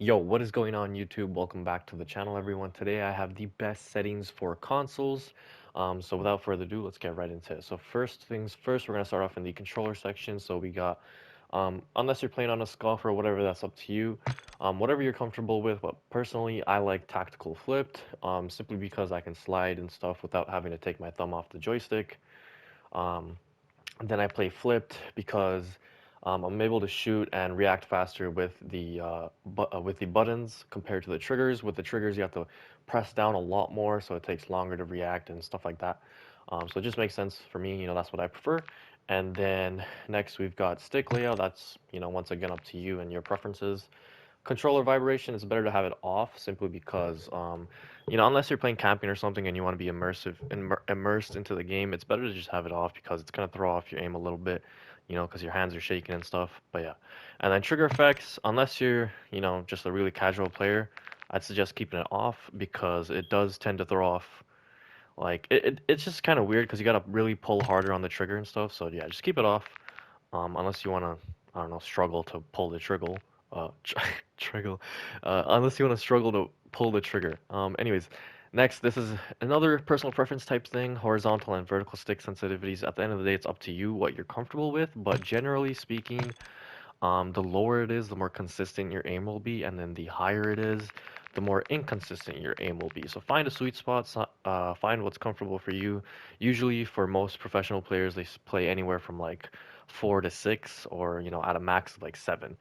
Yo, what is going on YouTube? Welcome back to the channel, everyone. Today I have the best settings for consoles. So without further ado, let's get right into it. So first things first, we're gonna start off in the controller section. So we got, unless you're playing on a SCUF or whatever, that's up to you. Whatever you're comfortable with. But personally, I like tactical flipped, simply because I can slide and stuff without having to take my thumb off the joystick. Um, then I play flipped because I'm able to shoot and react faster with the buttons compared to the triggers. With the triggers, you have to press down a lot more, so it takes longer to react and stuff like that. So it just makes sense for me. That's what I prefer. And then next we've got stick layout. That's once again up to you and your preferences. Controller vibration, it's better to have it off simply because unless you're playing camping or something and you want to be immersed into the game, it's better to just have it off because it's going to throw off your aim a little bit, because your hands are shaking and stuff. But yeah. And then trigger effects, unless you're just a really casual player, I'd suggest keeping it off because it does tend to throw off. Like it's just kind of weird because you got to really pull harder on the trigger and stuff. So yeah, just keep it off, unless you want to, I don't know, struggle to pull the trigger. Trigger. Unless you want to struggle to pull the trigger. Anyways, next, this is another personal preference type thing. Horizontal and vertical stick sensitivities. At the end of the day, it's up to you what you're comfortable with. But generally speaking, the lower it is, the more consistent your aim will be, and then the higher it is, the more inconsistent your aim will be. So find a sweet spot, find what's comfortable for you. Usually, for most professional players, they play anywhere from like 4 to 6, or at a max of like 7.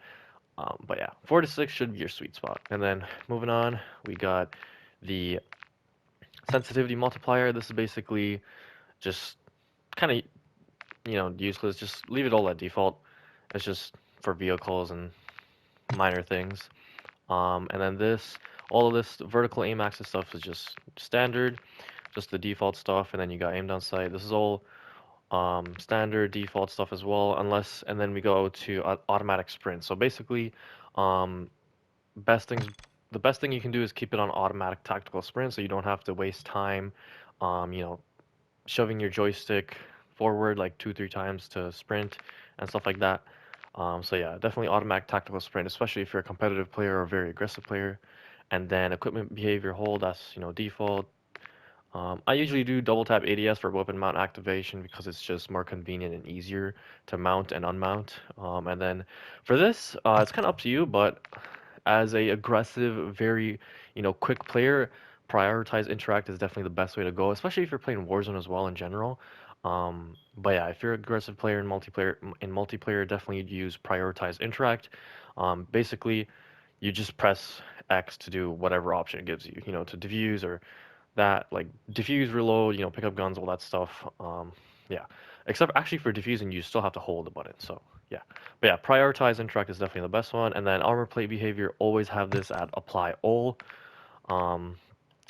But yeah, 4 to 6 should be your sweet spot. And then moving on, we got the sensitivity multiplier. This is basically just kind of useless. Just leave it all at default. It's just for vehicles and minor things. And then all of this vertical aim axis stuff is just standard, just the default stuff. And then you got aim down sight. This is all standard default stuff as well, and then we go to automatic sprint. So basically, um, best things, the best thing you can do is keep it on automatic tactical sprint, so you don't have to waste time, um, you know, shoving your joystick forward like 2, 3 times to sprint and stuff like that. So yeah, definitely automatic tactical sprint, especially if you're a competitive player or a very aggressive player. And then equipment behavior hold, that's default. I usually do double tap ADS for weapon mount activation because it's just more convenient and easier to mount and unmount. And then for this, it's kind of up to you, but as a aggressive, very quick player, prioritize interact is definitely the best way to go, especially if you're playing Warzone as well in general. But yeah, if you're an aggressive player in multiplayer, definitely use prioritize interact. Basically, you just press X to do whatever option it gives you, to defuse or that, like defuse, reload, pick up guns, all that stuff. Yeah, except actually for defusing, you still have to hold the button. So yeah, but yeah, prioritize interact is definitely the best one. And then armor plate behavior, always have this at apply all. Um,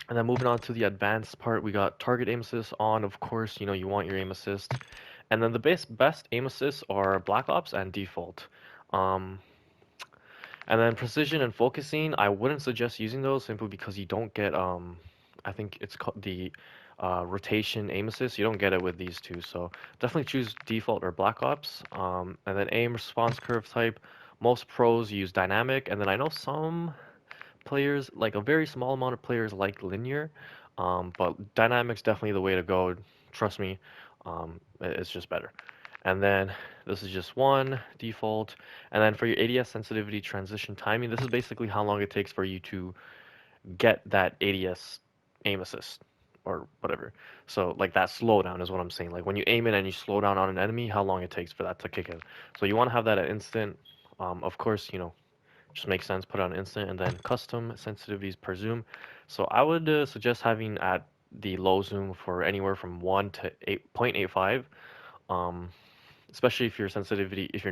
and then moving on to the advanced part, we got target aim assist on. Of course, you want your aim assist. And then the best aim assists are Black Ops and default. Um, and then precision and focusing, I wouldn't suggest using those simply because you don't get I think it's called the rotation aim assist. You don't get it with these two, so definitely choose default or Black Ops. And then aim response curve type. Most pros use dynamic, and then I know some players, like a very small amount of players, like linear. But dynamic's definitely the way to go. Trust me, it's just better. And then this is just one default. And then for your ADS sensitivity transition timing, this is basically how long it takes for you to get that ADS aim assist or whatever. So like that slowdown is what I'm saying. Like when you aim it and you slow down on an enemy, how long it takes for that to kick in. So you want to have that at instant. Of course, just makes sense. Put it on instant, and then custom sensitivities per zoom. So I would suggest having at the low zoom for anywhere from 1 to 8.85. Um, Especially if your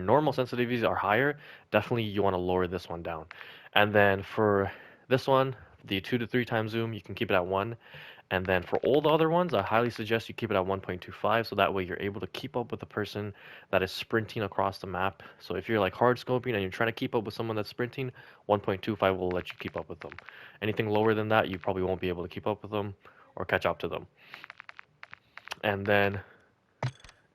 normal sensitivities are higher, definitely you want to lower this one down. And then for this one, the 2 to 3 times zoom, you can keep it at 1. And then for all the other ones, I highly suggest you keep it at 1.25, so that way you're able to keep up with the person that is sprinting across the map. So if you're like hard scoping and you're trying to keep up with someone that's sprinting, 1.25 will let you keep up with them. Anything lower than that, you probably won't be able to keep up with them or catch up to them. And then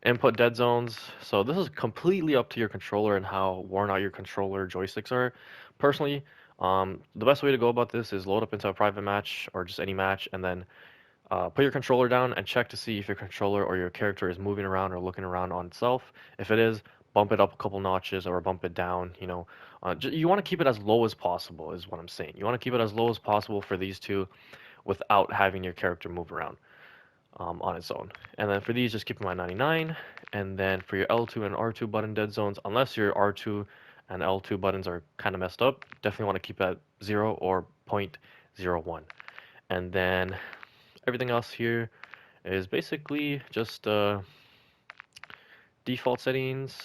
input dead zones. So this is completely up to your controller and how worn out your controller joysticks are. Personally, The best way to go about this is load up into a private match or just any match, and then put your controller down and check to see if your controller or your character is moving around or looking around on itself. If it is, bump it up a couple notches or bump it down. You want to keep it as low as possible, is what I'm saying. You want to keep it as low as possible for these two without having your character move around on its own. And then for these, just keep them at 99. And then for your L2 and R2 button dead zones, unless your R2 and L2 buttons are kind of messed up, definitely want to keep at 0 or 0.01. And then everything else here is basically just default settings.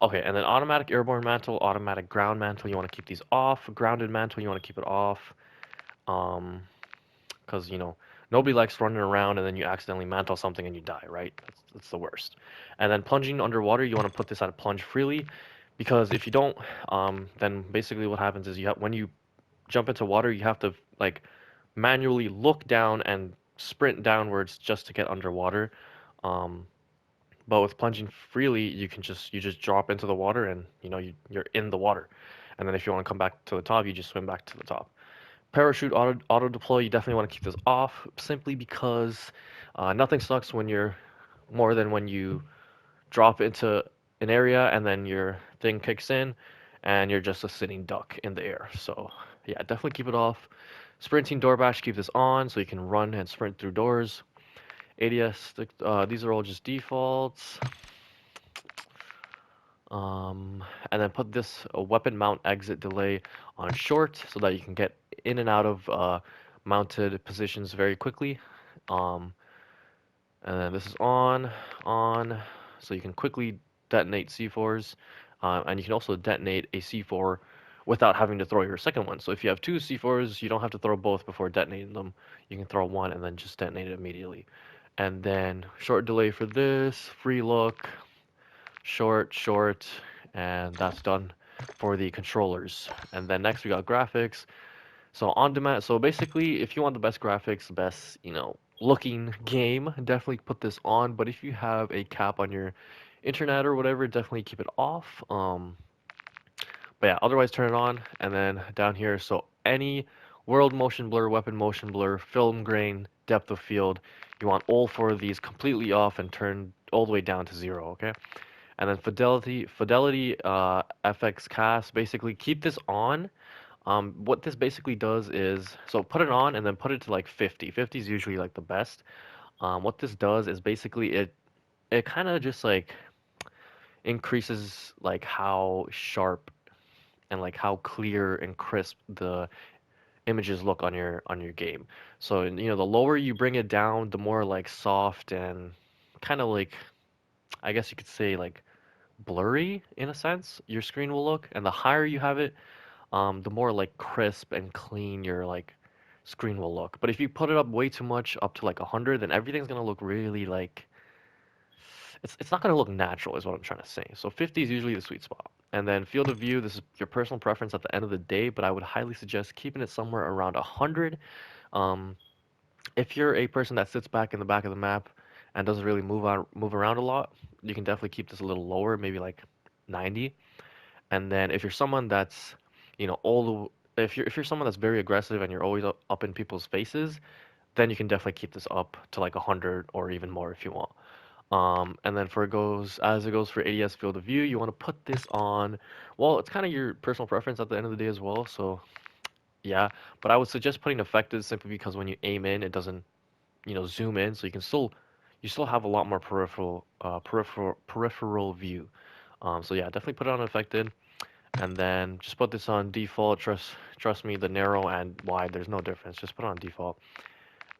Okay, and then automatic airborne mantle, automatic ground mantle, you want to keep these off. Grounded mantle, you want to keep it off. Um, because nobody likes running around and then you accidentally mantle something and you die, right? That's the worst. And then plunging underwater, you want to put this at plunge freely, because if you don't, then basically what happens is when you jump into water, you have to like manually look down and sprint downwards just to get underwater. Um, but with plunging freely, you just drop into the water and you're in the water. And then if you want to come back to the top, you just swim back to the top. Parachute auto deploy, you definitely want to keep this off simply because nothing sucks when you're more than when you drop into an area and then your thing kicks in and you're just a sitting duck in the air. So yeah, definitely keep it off. Sprinting door bash, keep this on so you can run and sprint through doors. ADS, these are all just defaults. And then put this weapon mount exit delay on short so that you can get in and out of mounted positions very quickly. Um, and then this is on, so you can quickly detonate C4s, and you can also detonate a C4 without having to throw your second one. So if you have two C4s, you don't have to throw both before detonating them. You can throw one and then just detonate it immediately. And then short delay for this, free look, short, and that's done for the controllers. And then next we got graphics. So on demand, so basically if you want the best graphics, the best, looking game, definitely put this on. But if you have a cap on your internet or whatever, definitely keep it off. But yeah, otherwise turn it on. And then down here, so any world motion blur, weapon motion blur, film grain, depth of field, you want all four of these completely off and turned all the way down to 0, okay? And then fidelity, FX cast, basically keep this on. What this basically does is, so put it on and then put it to like 50. 50 is usually like the best. What this does is basically it kind of just like increases like how sharp and like how clear and crisp the images look on your game. So the lower you bring it down, the more like soft and kind of like, I guess you could say, like blurry in a sense your screen will look, and the higher you have it, the more like crisp and clean your like screen will look. But if you put it up way too much, up to like 100, then everything's gonna look really like it's not gonna look natural, is what I'm trying to say. So 50 is usually the sweet spot. And then field of view, this is your personal preference at the end of the day, but I would highly suggest keeping it somewhere around 100. Um, if you're a person that sits back in the back of the map and doesn't really move around a lot, you can definitely keep this a little lower, maybe like 90. And then if you're someone that's, all if you're someone that's very aggressive and you're always up in people's faces, then you can definitely keep this up to like 100 or even more if you want. And then as it goes for ADS field of view, you want to put this on. Well, it's kind of your personal preference at the end of the day as well. So yeah, but I would suggest putting effective simply because when you aim in, it doesn't, zoom in, so you still have a lot more peripheral view. So yeah, definitely put it on affected, and then just put this on default. Trust me, the narrow and wide, there's no difference. Just put it on default.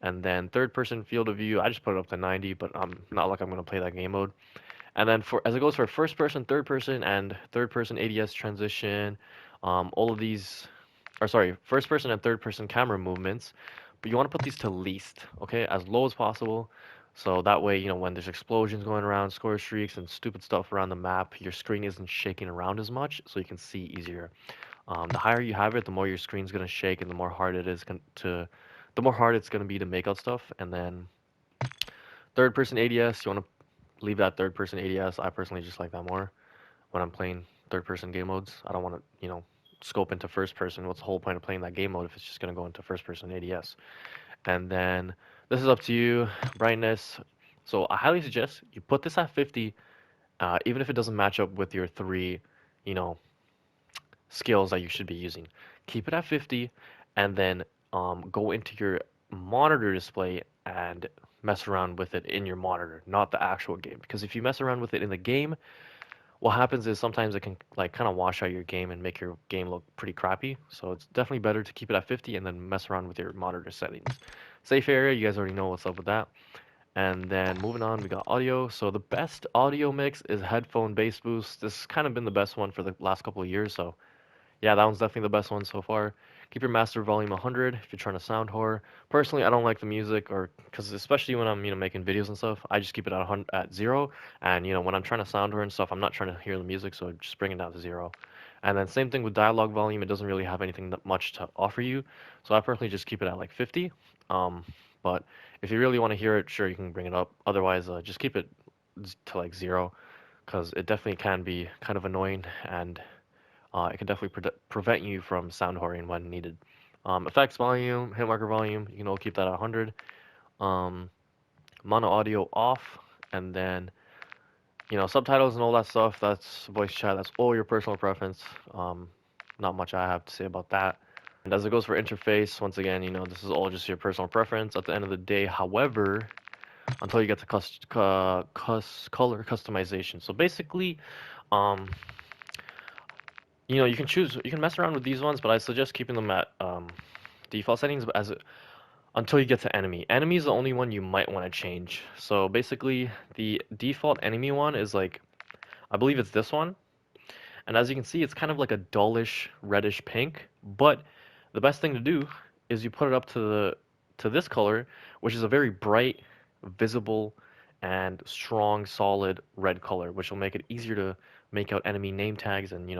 And then third person field of view, I just put it up to 90, but I'm not like I'm gonna play that game mode. And then for as it goes for first person, third person, and third person ADS transition, all of these, or sorry, first person and third person camera movements, but you want to put these to least, okay, as low as possible. So that way, when there's explosions going around, score streaks, and stupid stuff around the map, your screen isn't shaking around as much, so you can see easier. The higher you have it, the more your screen's gonna shake, and the more hard it's gonna be to make out stuff. And then third person ADS, you want to leave that third person ADS. I personally just like that more when I'm playing third person game modes. I don't want to, scope into first person. What's the whole point of playing that game mode if it's just going to go into first person ADS? And then this is up to you. Brightness. So I highly suggest you put this at 50, even if it doesn't match up with your three, you know, skills that you should be using. Keep it at 50, and then go into your monitor display and mess around with it in your monitor, not the actual game. Because if you mess around with it in the game, what happens is sometimes it can like kind of wash out your game and make your game look pretty crappy. So it's definitely better to keep it at 50 and then mess around with your monitor settings. Safe area, you guys already know what's up with that. And then moving on, we got audio. So the best audio mix is headphone bass boost. This has kind of been the best one for the last couple of years. So yeah, that one's definitely the best one so far. Keep your master volume 100 if you're trying to sound horror. Personally, I don't like the music, or because especially when I'm making videos and stuff, I just keep it at 0. And when I'm trying to sound horror and stuff, I'm not trying to hear the music, so just bring it down to 0. And then same thing with dialogue volume. It doesn't really have anything that much to offer you, so I personally just keep it at like 50. But if you really want to hear it, sure, you can bring it up. Otherwise, just keep it to like 0, because it definitely can be kind of annoying, and it can definitely prevent you from sound whoring when needed. Effects volume, hit marker volume, you can all keep that at 100. Mono audio off, and then subtitles and all that stuff. That's voice chat. That's all your personal preference. Not much I have to say about that. And as it goes for interface, once again, this is all just your personal preference at the end of the day. However, until you get to color customization. So basically, you can mess around with these ones, but I suggest keeping them at default settings until you get to enemy. Enemy is the only one you might want to change. So basically, the default enemy one is like, I believe it's this one. And as you can see, it's kind of like a dullish reddish pink. But the best thing to do is you put it up to this color, which is a very bright, visible, and strong, solid red color, which will make it easier to make out enemy name tags and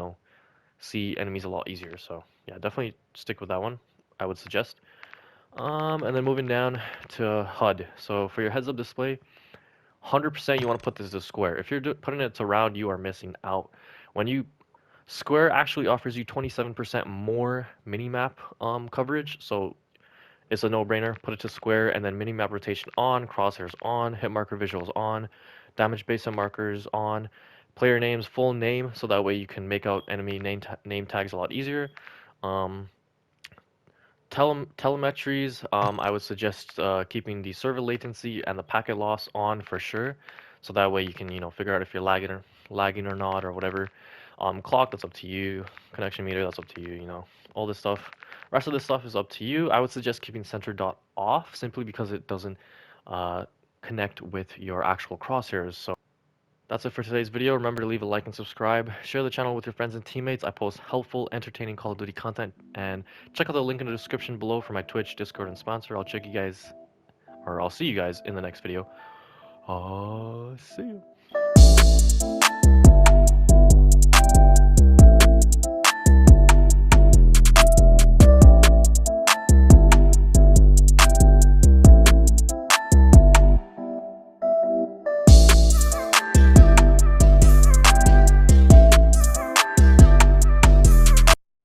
see enemies a lot easier. So yeah, definitely stick with that one, I would suggest. And then moving down to HUD. So for your heads-up display, 100% you want to put this to square. If you're putting it to round, you are missing out. Square actually offers you 27% more minimap coverage, so it's a no-brainer. Put it to square, and then minimap rotation on, crosshairs on, hit marker visuals on, damage base and markers on, player names full name, so that way you can make out enemy name tags a lot easier. Telemetries, I would suggest keeping the server latency and the packet loss on for sure, so that way you can figure out if you're lagging or not or whatever. Clock, that's up to you. Connection meter, that's up to you. All this stuff. Rest of this stuff is up to you. I would suggest keeping center dot off simply because it doesn't connect with your actual crosshairs. So that's it for today's video. Remember to leave a like and subscribe. Share the channel with your friends and teammates. I post helpful, entertaining Call of Duty content. And check out the link in the description below for my Twitch, Discord, and sponsor. I'll see you guys in the next video. See you.